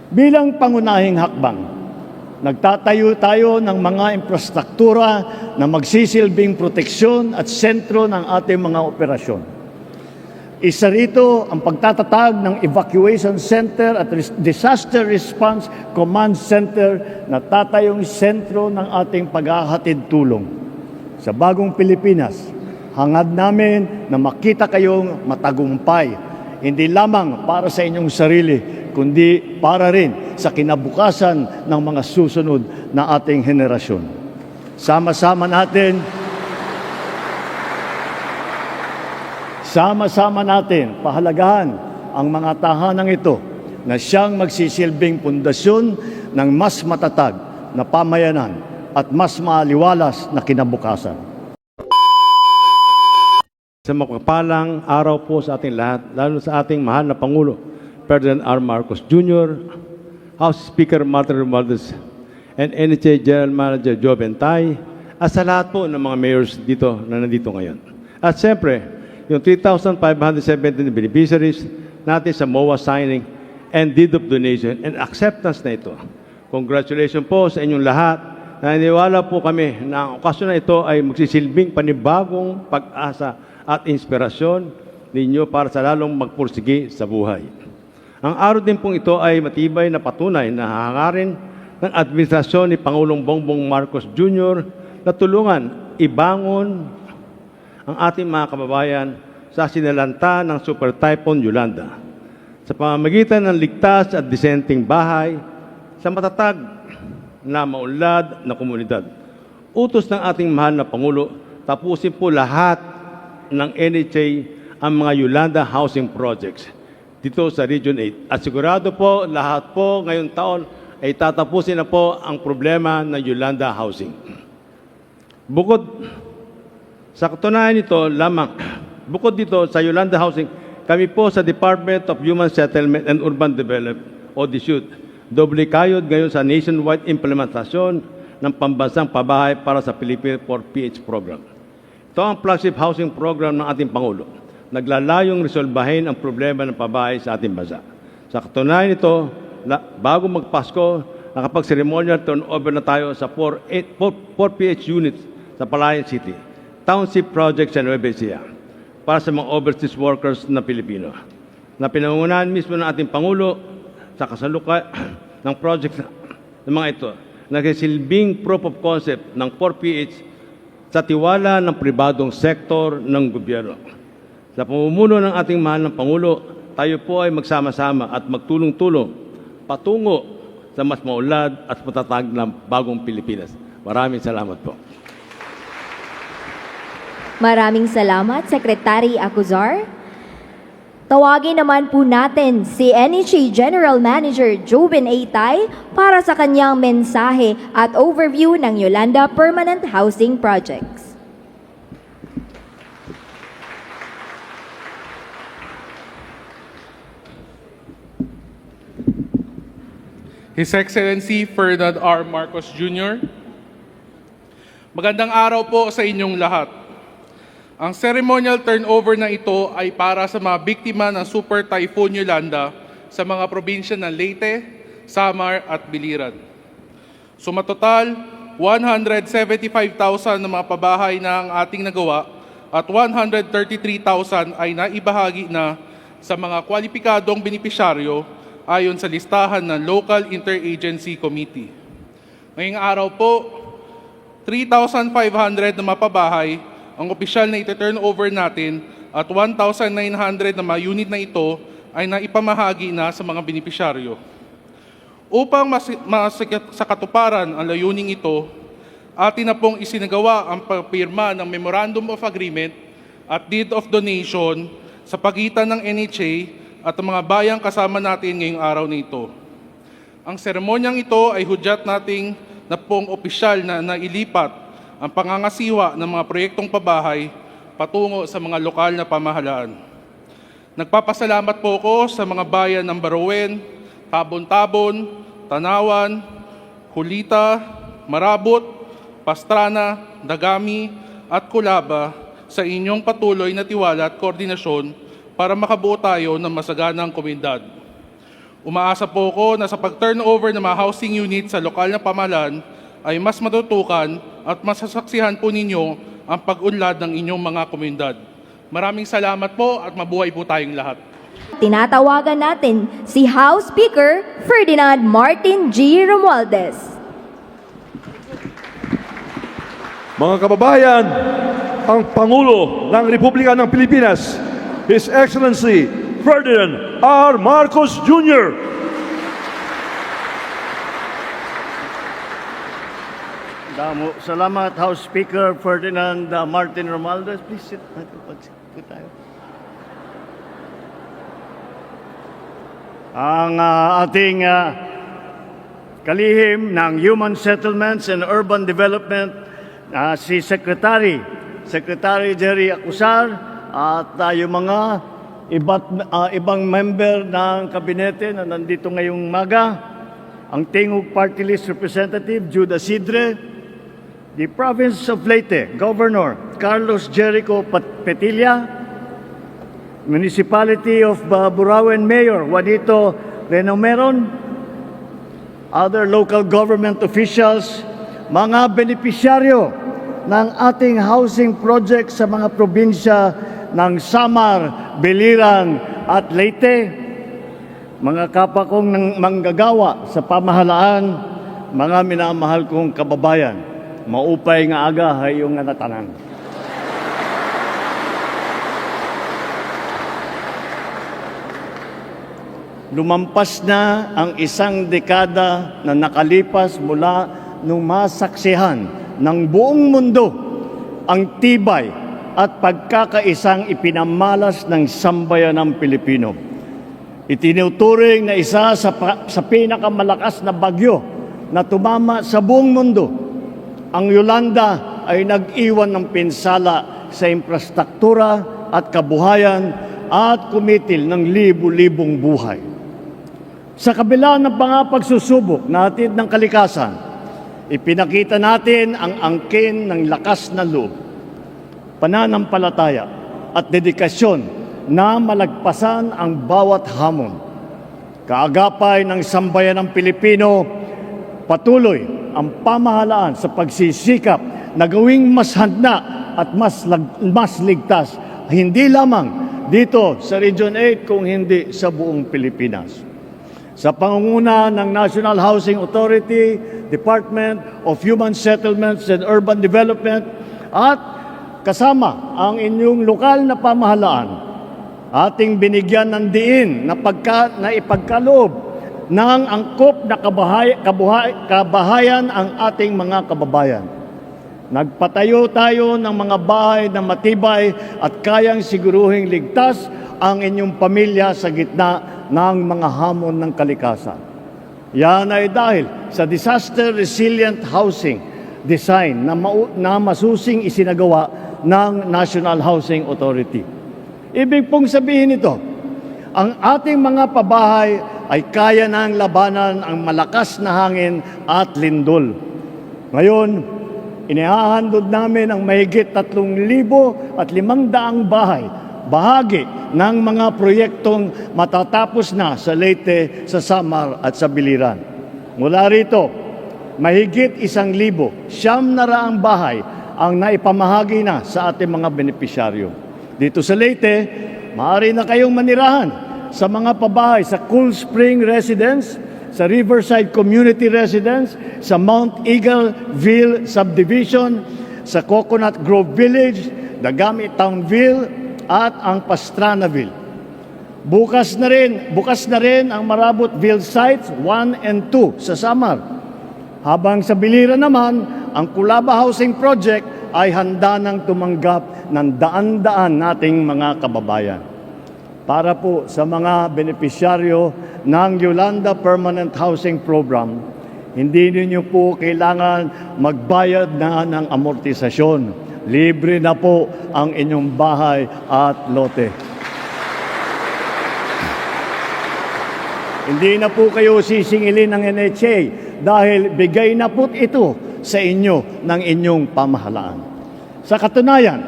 Bilang pangunahing hakbang, nagtatayo tayo ng mga infrastruktura na magsisilbing proteksyon at sentro ng ating mga operasyon. Isa rito ang pagtatatag ng Evacuation Center at Disaster Response Command Center na tatayong sentro ng ating paghahatid tulong. Sa bagong Pilipinas, hangad namin na makita kayong matagumpay, hindi lamang para sa inyong sarili, kundi para rin sa kinabukasan ng mga susunod na ating henerasyon. Sama-sama natin pahalagahan ang mga tahanang ito na siyang magsisilbing pundasyon ng mas matatag na pamayanan at mas maaliwalas na kinabukasan. Sa makapalang araw po sa ating lahat, lalo sa ating mahal na Pangulo, President R. Marcos Jr., House Speaker Martin Romualdez, and NHA General Manager Joe Bentay, at sa lahat po ng mga mayors dito na nandito ngayon. At siyempre, yung 3,517 beneficiaries natin sa MOA signing and deed of donation and acceptance na ito. Congratulations po sa inyong lahat. Naniniwala po kami na ang okasyon na ito ay magsisilbing panibagong pag-asa at inspirasyon ninyo para sa lalong magpursige sa buhay. Ang araw din pong ito ay matibay na patunay na hahangarin ng administrasyon ni Pangulong Bongbong Marcos Jr. na tulungan ibangon ang ating mga kababayan sa sinalanta ng Super Typhoon Yolanda sa pamamagitan ng ligtas at disenteng bahay sa matatag na maunlad na komunidad. Utos ng ating mahal na Pangulo, tapusin po lahat ng NHA ang mga Yolanda Housing Projects dito sa Region 8. At sigurado po, lahat po ngayong taon ay tatapusin na po ang problema ng Yolanda Housing. Bukod sa katunayan nito lamang, bukod dito sa Yolanda Housing, kami po sa Department of Human Settlement and Urban Development o DSUD, doble kayod ngayon sa nationwide implementasyon ng pambansang pabahay para sa Philippine 4PH program. Ito ang flagship housing program ng ating Pangulo. Naglalayong resolbahin ang problema ng pabahay sa ating bansa. Sa katunayan nito, bago magpasko, nakapag-ceremonial turnover na tayo sa 4PH units sa Palayan City, Township Project sa Nueva Ecija para sa mga overseas workers na Pilipino na pinangungunahan mismo ng ating Pangulo sa kasalukay ng project ng mga ito. Nagsisilbing proof of concept ng 4PH sa tiwala ng pribadong sektor ng gobyerno. Sa pamumuno ng ating mahal ng Pangulo, tayo po ay magsama-sama at magtulong-tulong patungo sa mas maulad at matatag na bagong Pilipinas. Maraming salamat po. Maraming salamat, Secretary Acuzar. Tawagin naman po natin si NHA General Manager Joven Aytay para sa kanyang mensahe at overview ng Yolanda Permanent Housing Projects. His Excellency Ferdinand R. Marcos Jr. Magandang araw po sa inyong lahat. Ang ceremonial turnover na ito ay para sa mga biktima ng Super Typhoon Yolanda sa mga probinsya ng Leyte, Samar at Biliran. Sumatotal, 175,000 na mga pabahay na ang ating nagawa at 133,000 ay naibahagi na sa mga kwalipikadong benepisyaryo ayon sa listahan ng Local Interagency Committee. Ngayong araw po, 3,500 na mga pabahay ang opisyal na iti-turn over natin at 1,900 na mga unit na ito ay naipamahagi na sa mga benepisyaryo. Upang sa katuparan ang layuning ito, atin na pong isinagawa ang pagpirma ng Memorandum of Agreement at Deed of Donation sa pagitan ng NHA at ang mga bayang kasama natin ngayong araw na ito. Ang seremonyang ito ay hudyat nating na pong opisyal na nailipat ang pangangasiwa ng mga proyektong pabahay patungo sa mga lokal na pamahalaan. Nagpapasalamat po ako sa mga bayan ng Barowen, Tabon-Tabon, Tanawan, Hulita, Marabot, Pastrana, Dagami at Culaba sa inyong patuloy na tiwala at koordinasyon para makabuo tayo ng masaganang komunidad. Umaasa po ako na sa pag-turnover ng mga housing unit sa lokal na pamahalaan ay mas matutukan at masasaksihan po ninyo ang pag-unlad ng inyong mga komunidad. Maraming salamat po at mabuhay po tayong lahat. Tinatawagan natin si House Speaker Ferdinand Martin G. Romualdez. Mga kababayan, ang Pangulo ng Republika ng Pilipinas, His Excellency Ferdinand R. Marcos Jr. Salamat, House Speaker Ferdinand Martin Romualdez. Please sit. Po tayo. Ang ating kalihim ng Human Settlements and Urban Development, si Secretary Jerry Acuzar at yung mga ibang member ng kabinete na nandito ngayong umaga, ang Tingog Party List Representative Judah Sidre, the Province of Leyte Governor Carlos Jericho Petilla, Municipality of Burauen Mayor Juanito Renomeron, other local government officials, mga benepisyaryo ng ating housing project sa mga probinsya ng Samar, Biliran at Leyte, mga kapwa kong manggagawa sa pamahalaan, mga minamahal kong kababayan, maupay nga aga hayong nga natanan. Lumampas na ang isang dekada na nakalipas mula nung masaksihan ng buong mundo ang tibay at pagkakaisang ipinamalas ng sambayanang Pilipino. Itinuturing na isa sa pinakamalakas na bagyo na tumama sa buong mundo. Ang Yolanda ay nag-iwan ng pinsala sa infrastruktura at kabuhayan at kumitil ng libu-libong buhay. Sa kabila ng mga pagsusubok natin ng kalikasan, ipinakita natin ang angkin ng lakas na loob, pananampalataya at dedikasyon na malagpasan ang bawat hamon. Kaagapay ng sambayanang Pilipino, patuloy ang pamahalaan sa pagsisikap na gawing mas handa at mas ligtas, hindi lamang dito sa Region 8 kung hindi sa buong Pilipinas. Sa pangunguna ng National Housing Authority, Department of Human Settlements and Urban Development at kasama ang inyong lokal na pamahalaan, ating binigyan ng diin na ipagkaloob ng angkop na kabahayan ang ating mga kababayan. Nagpatayo tayo ng mga bahay na matibay at kayang siguruhing ligtas ang inyong pamilya sa gitna ng mga hamon ng kalikasan. Yan ay dahil sa disaster resilient housing design na masusing isinagawa ng National Housing Authority. Ibig pong sabihin ito, ang ating mga pabahay ay kaya nang labanan ang malakas na hangin at lindol. Ngayon, inihahandog namin ang mahigit 3,500 bahay, bahagi ng mga proyektong matatapos na sa Leyte, sa Samar at sa Biliran. Mula rito, mahigit 1,900 bahay ang naipamahagi na sa ating mga benepisyaryo. Dito sa Leyte, maaari na kayong manirahan sa mga pabahay sa Cool Spring Residence, sa Riverside Community Residence, sa Mount Eagleville Subdivision, sa Coconut Grove Village, Dagami Townville, at ang Pastranaville. Bukas na rin ang Marabotville Sites 1 and 2 sa Samar. Habang sa Biliran naman, ang Kulaba Housing Project ay handa nang tumanggap ng daan-daan nating mga kababayan. Para po sa mga benepisyaryo ng Yolanda Permanent Housing Program, hindi ninyo po kailangan magbayad na ng amortisasyon. Libre na po ang inyong bahay at lote. Hindi na po kayo sisingilin ng NHA dahil bigay na po ito sa inyo ng inyong pamahalaan. Sa katunayan,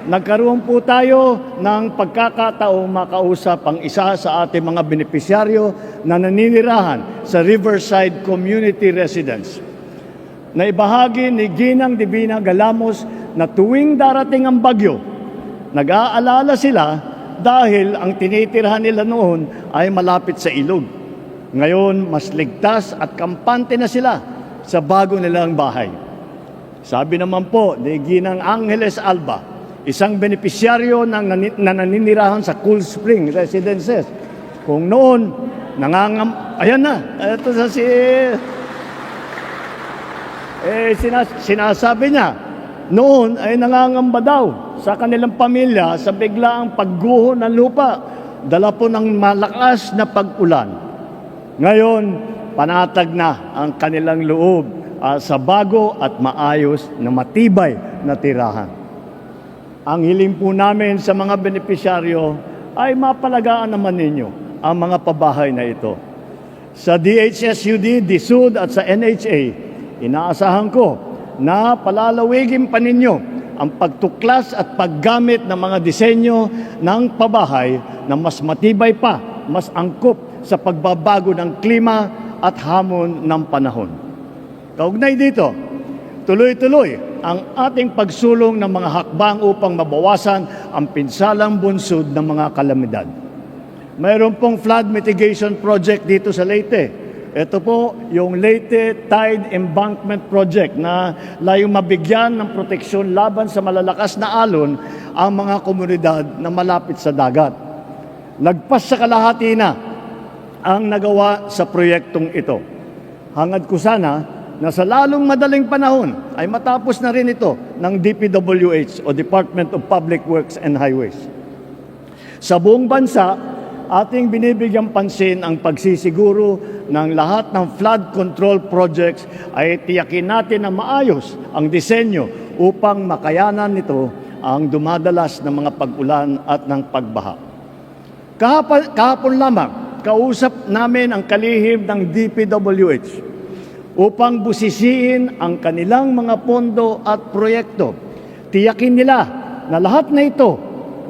nagkaroon po tayo ng pagkakataong makausap ang isa sa ating mga benepisyaryo na naninirahan sa Riverside Community Residence. Naibahagi ni Ginang Divina Galamos na tuwing darating ang bagyo, nag-aalala sila dahil ang tinitirhan nila noon ay malapit sa ilog. Ngayon, mas ligtas at kampante na sila sa bago nilang bahay. Sabi naman po ni Ginang Angeles Alba, isang benepisyaryo na naninirahan sa Cool Spring Residences. Kung noon, ayan na, ito sa sinasabi niya, noon ay nangangamba daw sa kanilang pamilya sa biglaang pagguho ng lupa, dala po ng malakas na pag-ulan. Ngayon, panatag na ang kanilang loob sa bago at maayos na matibay na tirahan. Ang hiling po namin sa mga benepisyaryo ay mapalagaan naman ninyo ang mga pabahay na ito. Sa DHSUD, DSUD at sa NHA, inaasahan ko na palalawigin pa ninyo ang pagtuklas at paggamit ng mga disenyo ng pabahay na mas matibay pa, mas angkop sa pagbabago ng klima at hamon ng panahon. Kaugnay dito, tuloy-tuloy ang ating pagsulong ng mga hakbang upang mabawasan ang pinsalang bunsod ng mga kalamidad. Mayroon pong flood mitigation project dito sa Leyte. Ito po yung Leyte Tide Embankment Project na layong mabigyan ng proteksyon laban sa malalakas na alon ang mga komunidad na malapit sa dagat. Lagpas sa kalahati na ang nagawa sa proyektong ito. Hangad ko sana na sa lalong madaling panahon ay matapos na rin ito ng DPWH o Department of Public Works and Highways. Sa buong bansa, ating binibigyang pansin ang pagsisiguro ng lahat ng flood control projects ay tiyakin natin na maayos ang disenyo upang makayanan nito ang dumadalas ng mga pag-ulan at ng pagbaha. Kahapon lamang, kausap namin ang kalihim ng DPWH upang busisiin ang kanilang mga pondo at proyekto. Tiyakin nila na lahat na ito,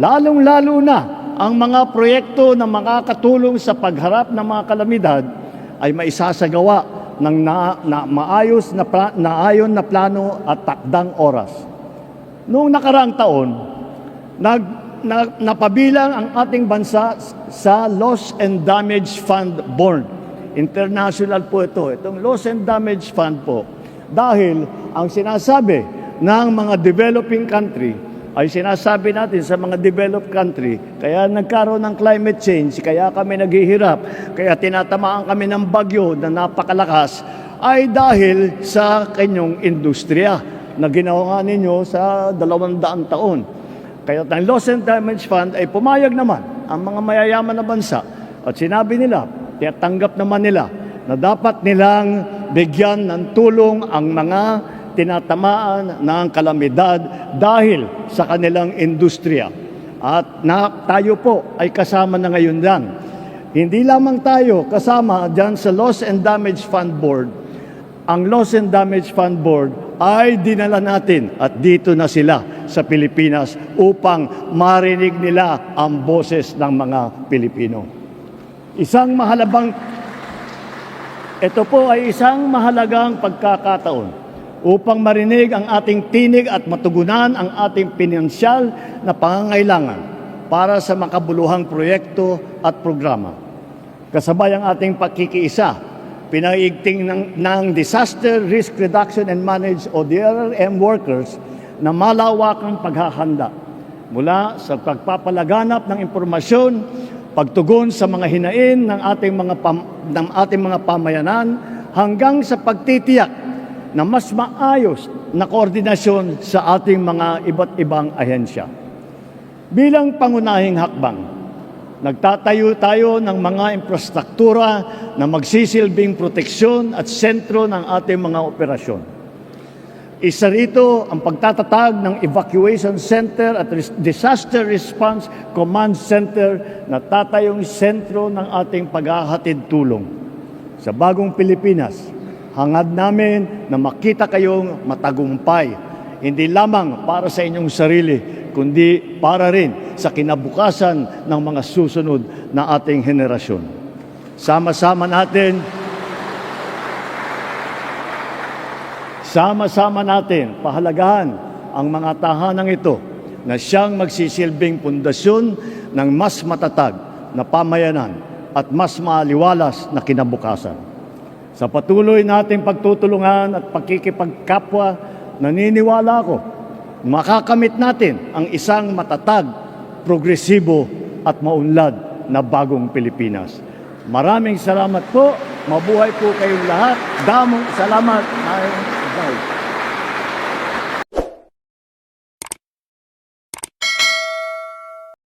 lalong-lalo na ang mga proyekto na makakatulong sa pagharap ng mga kalamidad ay maisasagawa ng maayos na ayon na plano at takdang oras. Noong nakaraang taon, napabilang ang ating bansa sa Loss and Damage Fund Board. International po ito, itong Loss and Damage Fund po. Dahil ang sinasabi ng mga developing country ay sinasabi natin sa mga developed country, kaya nagkaroon ng climate change, kaya kami naghihirap, kaya tinatamaan kami ng bagyo na napakalakas, ay dahil sa kanyang industriya na ginawa nga ninyo sa 200 taon. Kaya ang Loss and Damage Fund ay pumayag naman ang mga mayayaman na bansa at sinabi nila, tanggap naman nila na dapat nilang bigyan ng tulong ang mga tinatamaan ng kalamidad dahil sa kanilang industriya. At tayo po ay kasama na ngayon yan. Hindi lamang tayo kasama dyan sa Loss and Damage Fund Board. Ang Loss and Damage Fund Board ay dinala natin at dito na sila sa Pilipinas upang marinig nila ang boses ng mga Pilipino. Ito po ay isang mahalagang pagkakataon upang marinig ang ating tinig at matugunan ang ating pinansyal na pangangailangan para sa makabuluhang proyekto at programa. Kasabay ang ating pagkikiisa, pinaiigting ng Disaster Risk Reduction and Management o DRRM workers na malawakang paghahanda mula sa pagpapalaganap ng impormasyon, pagtugon sa mga hinain ng ating mga pamayanan hanggang sa pagtitiyak na mas maayos na koordinasyon sa ating mga iba't ibang ahensya. Bilang pangunahing hakbang, nagtatayo tayo ng mga infrastruktura na magsisilbing proteksyon at sentro ng ating mga operasyon. Isa rito ang pagtatatag ng Evacuation Center at Disaster Response Command Center na tatayong sentro ng ating paghahatid tulong. Sa bagong Pilipinas, hangad namin na makita kayong matagumpay, hindi lamang para sa inyong sarili, kundi para rin sa kinabukasan ng mga susunod na ating henerasyon. Sama-sama natin pahalagahan ang mga tahanang ito na siyang magsisilbing pundasyon ng mas matatag na pamayanan at mas maaliwalas na kinabukasan. Sa patuloy nating pagtutulungan at pagkikipagkapwa, naniniwala ako, makakamit natin ang isang matatag, progresibo at maunlad na bagong Pilipinas. Maraming salamat po. Mabuhay po kayong lahat. Damong salamat. Mayong